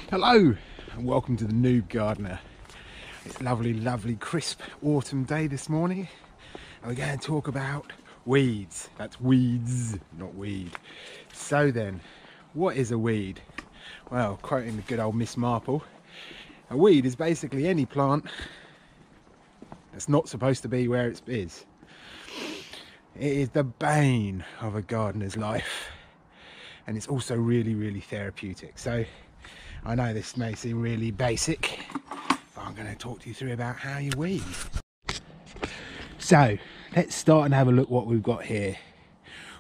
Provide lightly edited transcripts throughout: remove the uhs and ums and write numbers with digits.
Hello and welcome to the Noob Gardener. It's a lovely crisp autumn day this morning and we're going to talk about weeds. That's weeds, not weed. So then, what is a weed? Well, quoting the good old Miss Marple, a weed is basically any plant that's not supposed to be where it is. It is the bane of a gardener's life and it's also really therapeutic. So I know this may seem really basic, but I'm going to talk to you through about how you weed. So let's start and have a look what we've got here.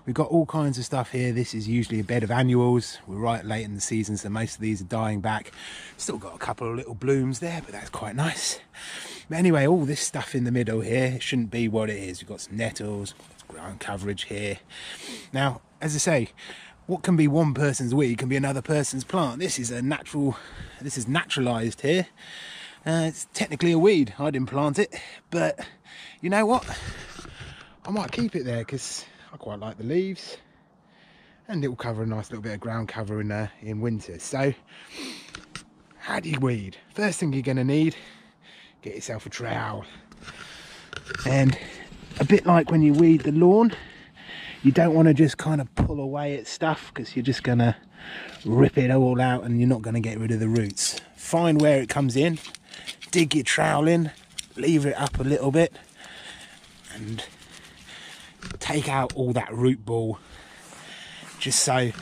We've got all kinds of stuff here. This is usually a bed of annuals. We're right late in the season, so most of these are dying back. Still got a couple of little blooms there, but that's quite nice. But anyway, all this stuff in the middle here, it shouldn't be what it is. We've got some nettles, ground coverage here. Now, as I say, what can be one person's weed can be another person's plant. This is naturalized here. It's technically a weed. I didn't plant it, but you know what? I might keep it there because I quite like the leaves and it will cover a nice little bit of ground cover in winter. So how do you weed? First thing you're going to need, get yourself a trowel. And a bit like when you weed the lawn, you don't want to just kind of pull away at stuff because you're just going to rip it all out and you're not going to get rid of the roots. Find where it comes in, dig your trowel in, leave it up a little bit and take out all that root ball just so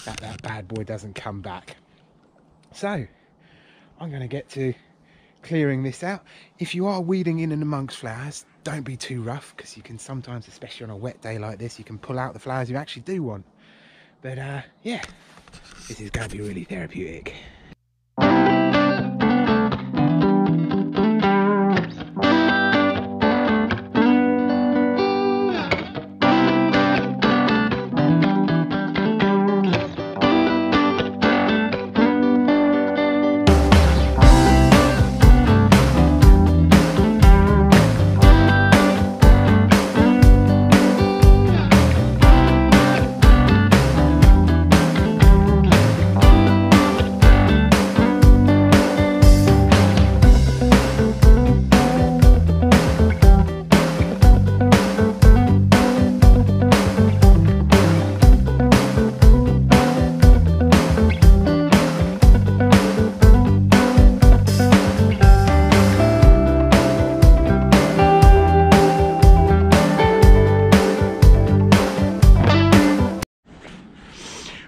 that bad boy doesn't come back. So I'm going to get to clearing this out. If you are weeding in and amongst flowers, don't be too rough because you can sometimes, especially on a wet day like this, you can pull out the flowers you actually do want. But yeah, this is going to be really therapeutic.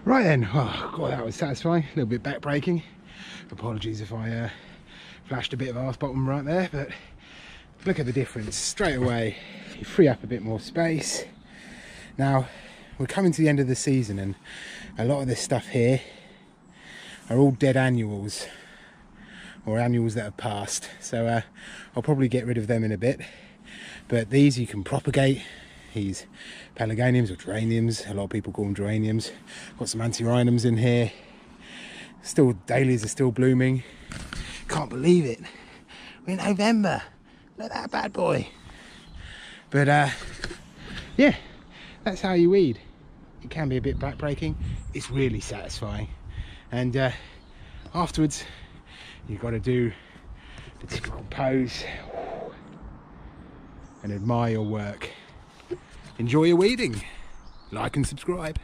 Right then, oh god, that was satisfying. A little bit back-breaking. Apologies if I flashed a bit of arse bottom right there, but look at the difference. Straight away, you free up a bit more space. Now, we're coming to the end of the season and a lot of this stuff here are all dead annuals or annuals that have passed. So I'll probably get rid of them in a bit. But these you can propagate. These pelargoniums or geraniums, a lot of people call them geraniums. Got some antirrhinums in here. Still, dahlias are still blooming. Can't believe it. We're in November. Look at that bad boy. But yeah, that's how you weed. It can be a bit backbreaking. It's really satisfying. And afterwards, you've got to do the typical pose and admire your work. Enjoy your weeding. Like and subscribe.